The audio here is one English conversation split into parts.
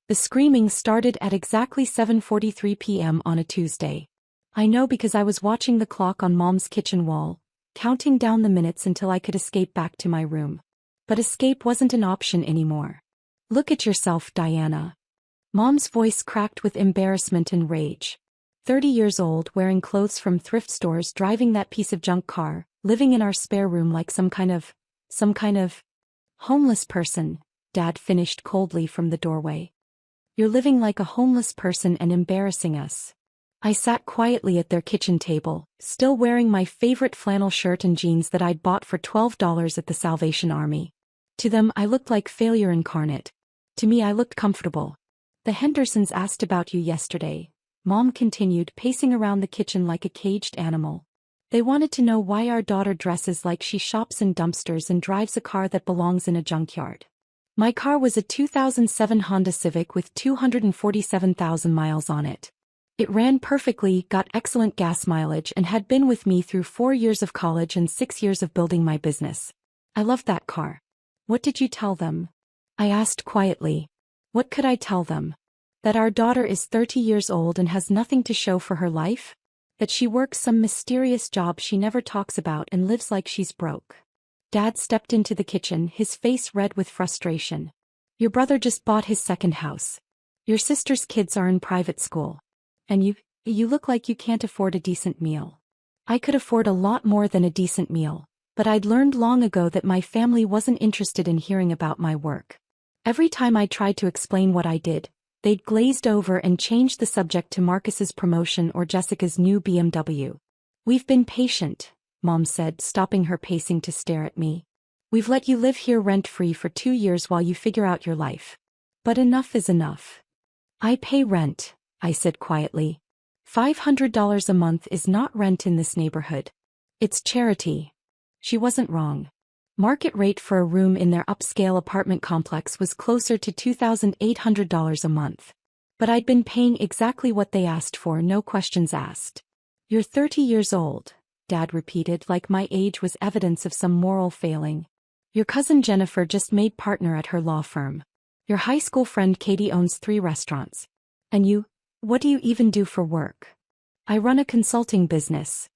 The screaming started at exactly 7:43 p.m. on a Tuesday. I know because I was watching the clock on Mom's kitchen wall, counting down the minutes until I could escape back to my room. But escape wasn't an option anymore. Look at yourself, Diana. Mom's voice cracked with embarrassment and rage. 30 years old, wearing clothes from thrift stores, driving that piece of junk car, living in our spare room like some kind of homeless person, Dad finished coldly from the doorway. You're living like a homeless person and embarrassing us. I sat quietly at their kitchen table, still wearing my favorite flannel shirt and jeans that I'd bought for $12 at the Salvation Army. To them, I looked like failure incarnate. To me, I looked comfortable. The Hendersons asked about you yesterday, Mom continued, pacing around the kitchen like a caged animal. They wanted to know why our daughter dresses like she shops in dumpsters and drives a car that belongs in a junkyard. My car was a 2007 Honda Civic with 247,000 miles on it. It ran perfectly, got excellent gas mileage, and had been with me through 4 years of college and 6 years of building my business. I loved that car. What did you tell them? I asked quietly. What could I tell them? That our daughter is 30 years old and has nothing to show for her life? That she works some mysterious job she never talks about and lives like she's broke? Dad stepped into the kitchen, his face red with frustration. Your brother just bought his second house. Your sister's kids are in private school. And you look like you can't afford a decent meal. I could afford a lot more than a decent meal, but I'd learned long ago that my family wasn't interested in hearing about my work. Every time I tried to explain what I did, they'd glazed over and changed the subject to Marcus's promotion or Jessica's new BMW. We've been patient, Mom said, stopping her pacing to stare at me. We've let you live here rent-free for 2 years while you figure out your life. But enough is enough. I pay rent, I said quietly. $500 a month is not rent in this neighborhood. It's charity. She wasn't wrong. Market rate for a room in their upscale apartment complex was closer to $2,800 a month. But I'd been paying exactly what they asked for, no questions asked. You're 30 years old, Dad repeated, like my age was evidence of some moral failing. Your cousin Jennifer just made partner at her law firm. Your high school friend Katie owns 3 restaurants. And you, what do you even do for work? I run a consulting business.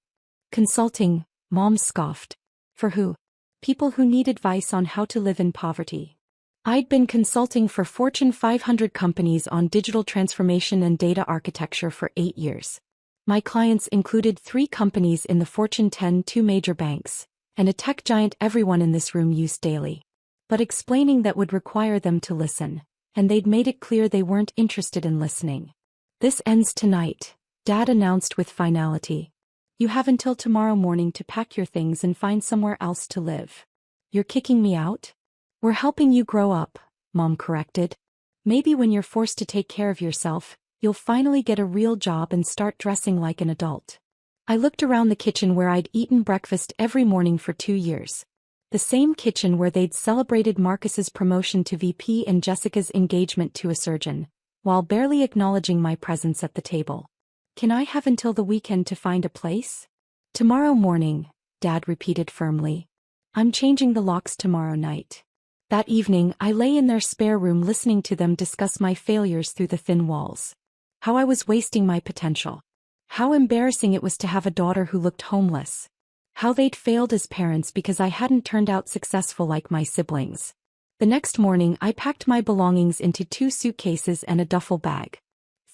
Consulting, Mom scoffed. For who? People who need advice on how to live in poverty. I'd been consulting for Fortune 500 companies on digital transformation and data architecture for 8 years. My clients included 3 companies in the Fortune 10, 2 major banks, and a tech giant everyone in this room used daily. But explaining that would require them to listen, and they'd made it clear they weren't interested in listening. This ends tonight, Dad announced with finality. You have until tomorrow morning to pack your things and find somewhere else to live. You're kicking me out? We're helping you grow up, Mom corrected. Maybe when you're forced to take care of yourself, you'll finally get a real job and start dressing like an adult. I looked around the kitchen where I'd eaten breakfast every morning for 2 years. The same kitchen where they'd celebrated Marcus's promotion to VP and Jessica's engagement to a surgeon, while barely acknowledging my presence at the table. Can I have until the weekend to find a place? Tomorrow morning, Dad repeated firmly. I'm changing the locks tomorrow night. That evening, I lay in their spare room listening to them discuss my failures through the thin walls. How I was wasting my potential. How embarrassing it was to have a daughter who looked homeless. How they'd failed as parents because I hadn't turned out successful like my siblings. The next morning, I packed my belongings into 2 suitcases and a duffel bag.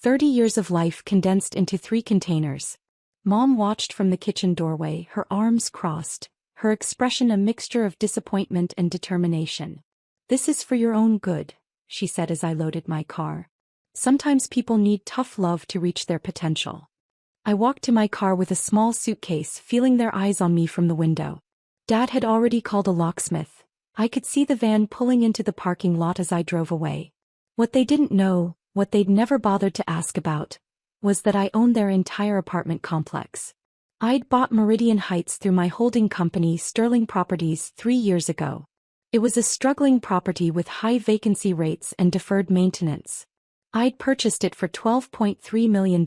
30 years of life condensed into 3 containers. Mom watched from the kitchen doorway, her arms crossed, her expression a mixture of disappointment and determination. This is for your own good, she said as I loaded my car. Sometimes people need tough love to reach their potential. I walked to my car with a small suitcase, feeling their eyes on me from the window. Dad had already called a locksmith. I could see the van pulling into the parking lot as I drove away. What they didn't know, what they'd never bothered to ask about, was that I owned their entire apartment complex. I'd bought Meridian Heights through my holding company Sterling Properties 3 years ago. It was a struggling property with high vacancy rates and deferred maintenance. I'd purchased it for $12.3 million,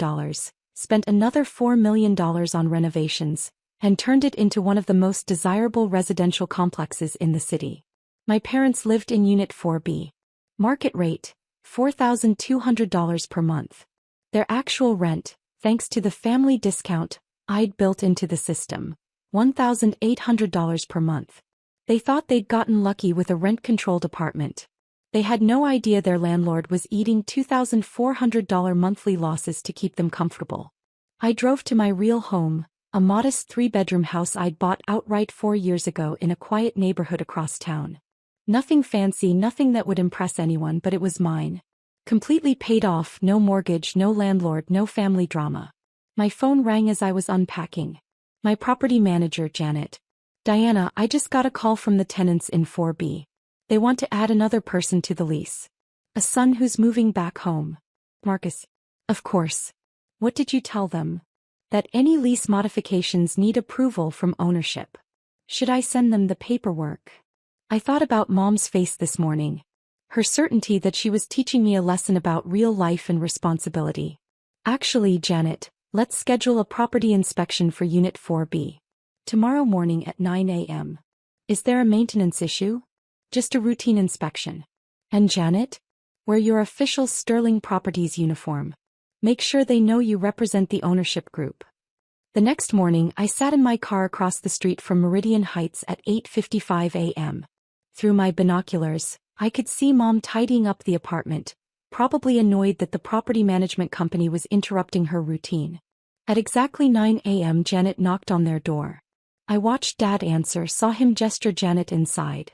spent another $4 million on renovations, and turned it into one of the most desirable residential complexes in the city. My parents lived in Unit 4B. Market rate, $4,200 per month. Their actual rent, thanks to the family discount I'd built into the system, $1,800 per month. They thought they'd gotten lucky with a rent-controlled apartment. They had no idea their landlord was eating $2,400 monthly losses to keep them comfortable. I drove to my real home, a modest 3-bedroom house I'd bought outright 4 years ago in a quiet neighborhood across town. Nothing fancy, nothing that would impress anyone, but it was mine. Completely paid off, no mortgage, no landlord, no family drama. My phone rang as I was unpacking. My property manager, Janet. Diana, I just got a call from the tenants in 4B. They want to add another person to the lease. A son who's moving back home. Marcus. Of course. What did you tell them? That any lease modifications need approval from ownership. Should I send them the paperwork? I thought about Mom's face this morning. Her certainty that she was teaching me a lesson about real life and responsibility. Actually, Janet, let's schedule a property inspection for Unit 4B. Tomorrow morning at 9 a.m. Is there a maintenance issue? Just a routine inspection. And Janet? Wear your official Sterling Properties uniform. Make sure they know you represent the ownership group. The next morning, I sat in my car across the street from Meridian Heights at 8:55 a.m. Through my binoculars, I could see Mom tidying up the apartment, probably annoyed that the property management company was interrupting her routine. At exactly 9 a.m. Janet knocked on their door. I watched Dad answer, saw him gesture Janet inside.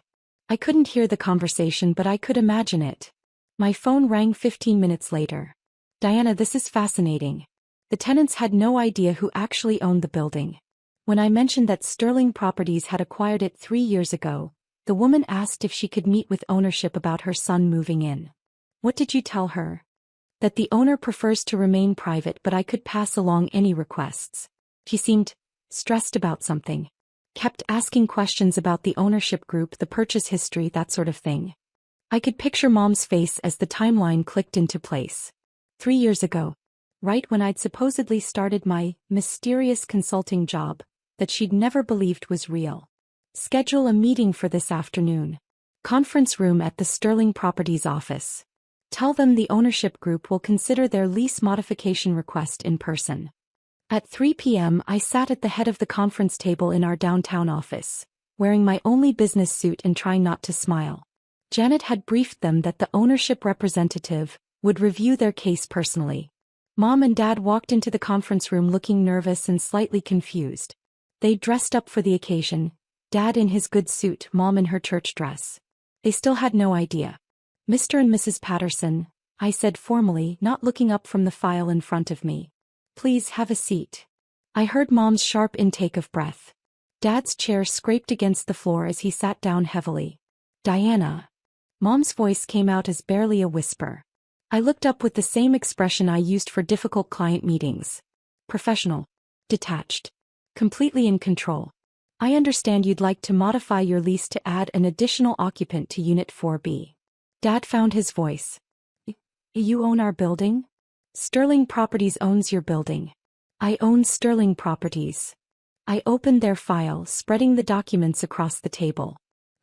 I couldn't hear the conversation, but I could imagine it. My phone rang 15 minutes later. Diana, this is fascinating. The tenants had no idea who actually owned the building. When I mentioned that Sterling Properties had acquired it 3 years ago, the woman asked if she could meet with ownership about her son moving in. What did you tell her? That the owner prefers to remain private, but I could pass along any requests. She seemed stressed about something. Kept asking questions about the ownership group, the purchase history, that sort of thing. I could picture Mom's face as the timeline clicked into place. 3 years ago. Right when I'd supposedly started my mysterious consulting job, that she'd never believed was real. Schedule a meeting for this afternoon. Conference room at the Sterling Properties office. Tell them the ownership group will consider their lease modification request in person. At 3 p.m. I sat at the head of the conference table in our downtown office, wearing my only business suit and trying not to smile. Janet had briefed them that the ownership representative would review their case personally. Mom and Dad walked into the conference room looking nervous and slightly confused. They dressed up for the occasion, Dad in his good suit, Mom in her church dress. They still had no idea. Mr. and Mrs. Patterson, I said formally, not looking up from the file in front of me. Please have a seat. I heard Mom's sharp intake of breath. Dad's chair scraped against the floor as he sat down heavily. Diana. Mom's voice came out as barely a whisper. I looked up with the same expression I used for difficult client meetings. Professional. Detached. Completely in control. I understand you'd like to modify your lease to add an additional occupant to Unit 4B. Dad found his voice. You own our building? Sterling Properties owns your building. I own Sterling Properties. I opened their file, spreading the documents across the table.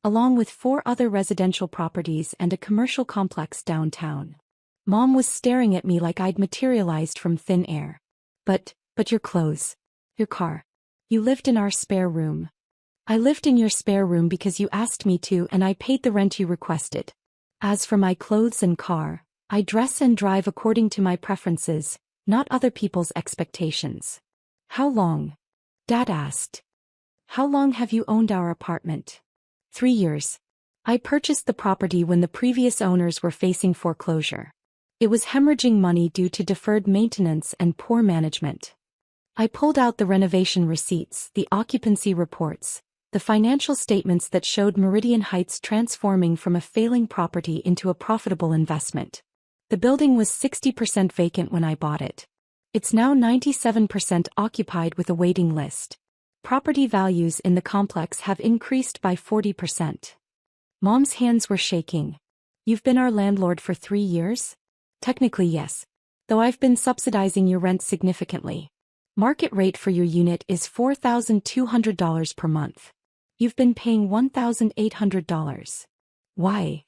Along with 4 other residential properties and a commercial complex downtown. Mom was staring at me like I'd materialized from thin air. But your clothes. Your car. You lived in our spare room. I lived in your spare room because you asked me to, and I paid the rent you requested. As for my clothes and car, I dress and drive according to my preferences, not other people's expectations. How long? Dad asked. How long have you owned our apartment? 3 years. I purchased the property when the previous owners were facing foreclosure. It was hemorrhaging money due to deferred maintenance and poor management. I pulled out the renovation receipts, the occupancy reports, the financial statements that showed Meridian Heights transforming from a failing property into a profitable investment. The building was 60% vacant when I bought it. It's now 97% occupied with a waiting list. Property values in the complex have increased by 40%. Mom's hands were shaking. You've been our landlord for 3 years? Technically yes. Though I've been subsidizing your rent significantly. Market rate for your unit is $4,200 per month. You've been paying $1,800. Why?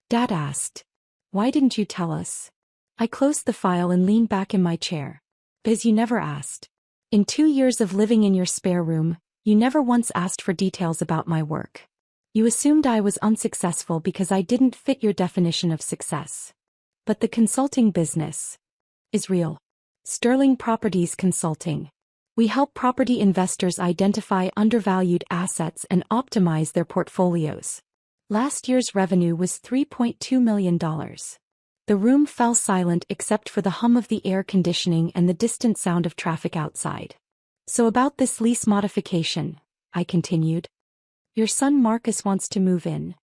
Dad asked. Why didn't you tell us? I closed the file and leaned back in my chair. Because you never asked. In 2 years of living in your spare room, you never once asked for details about my work. You assumed I was unsuccessful because I didn't fit your definition of success. But the consulting business is real. Sterling Properties Consulting. We help property investors identify undervalued assets and optimize their portfolios. Last year's revenue was $3.2 million. The room fell silent except for the hum of the air conditioning and the distant sound of traffic outside. So about this lease modification, I continued. Your son Marcus wants to move in.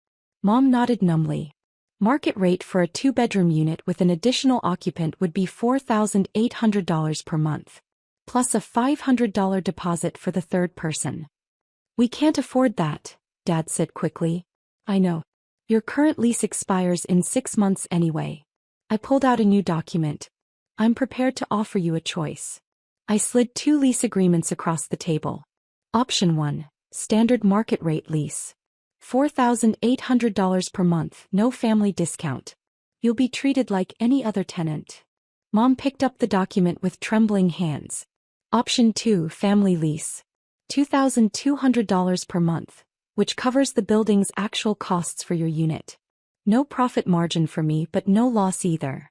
Mom nodded numbly. Market rate for a 2-bedroom unit with an additional occupant would be $4,800 per month, plus a $500 deposit for the third person. We can't afford that, Dad said quickly. I know. Your current lease expires in 6 months anyway. I pulled out a new document. I'm prepared to offer you a choice. I slid 2 lease agreements across the table. Option 1, standard market rate lease. $4,800 per month, no family discount. You'll be treated like any other tenant. Mom picked up the document with trembling hands. Option 2, family lease. $2,200 per month, which covers the building's actual costs for your unit. No profit margin for me but no loss either.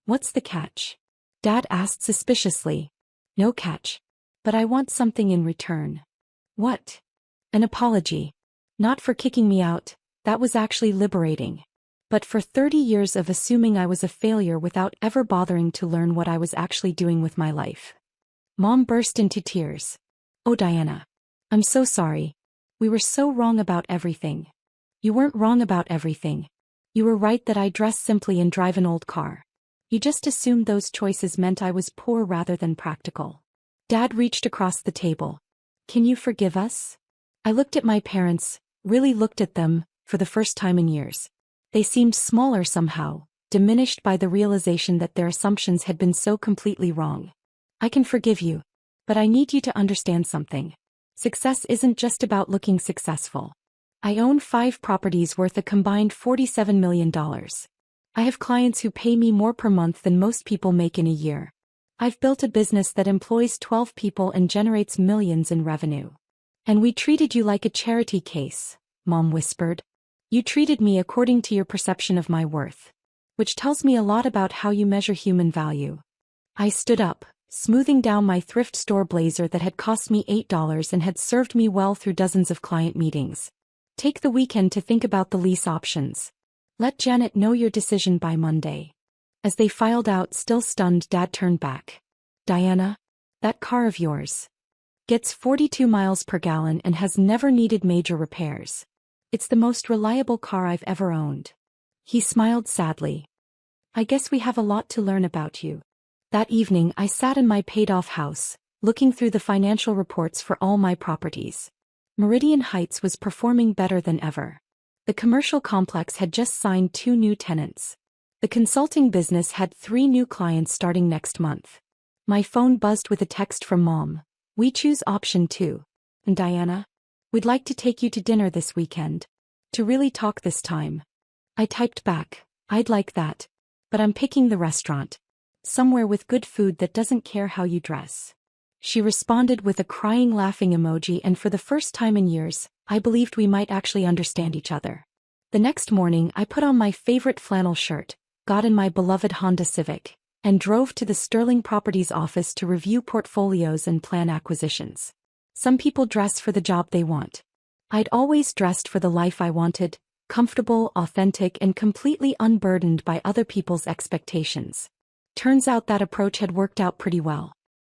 What's the catch? Dad asked suspiciously. No catch. But I want something in return. What? An apology. Not for kicking me out, that was actually liberating. But for 30 years of assuming I was a failure without ever bothering to learn what I was actually doing with my life. Mom burst into tears. Oh Diana. I'm so sorry. We were so wrong about everything. You weren't wrong about everything. You were right that I dress simply and drive an old car. You just assumed those choices meant I was poor rather than practical. Dad reached across the table. Can you forgive us? I looked at my parents, really looked at them, for the first time in years. They seemed smaller somehow, diminished by the realization that their assumptions had been so completely wrong. I can forgive you. But I need you to understand something. Success isn't just about looking successful. I own 5 properties worth a combined $47 million. I have clients who pay me more per month than most people make in a year. I've built a business that employs 12 people and generates millions in revenue. And we treated you like a charity case, Mom whispered. You treated me according to your perception of my worth, which tells me a lot about how you measure human value. I stood up, smoothing down my thrift store blazer that had cost me $8 and had served me well through dozens of client meetings. Take the weekend to think about the lease options. Let Janet know your decision by Monday. As they filed out, still stunned, Dad turned back. Diana, that car of yours gets 42 miles per gallon and has never needed major repairs. It's the most reliable car I've ever owned. He smiled sadly. I guess we have a lot to learn about you. That evening I sat in my paid-off house, looking through the financial reports for all my properties. Meridian Heights was performing better than ever. The commercial complex had just signed 2 new tenants. The consulting business had 3 new clients starting next month. My phone buzzed with a text from Mom. We choose option 2. And Diana? We'd like to take you to dinner this weekend. To really talk this time. I typed back, I'd like that. But I'm picking the restaurant. Somewhere with good food that doesn't care how you dress. She responded with a crying laughing emoji, and for the first time in years, I believed we might actually understand each other. The next morning I put on my favorite flannel shirt, got in my beloved Honda Civic, and drove to the Sterling Properties office to review portfolios and plan acquisitions. Some people dress for the job they want. I'd always dressed for the life I wanted, comfortable, authentic, and completely unburdened by other people's expectations. Turns out that approach had worked out pretty well.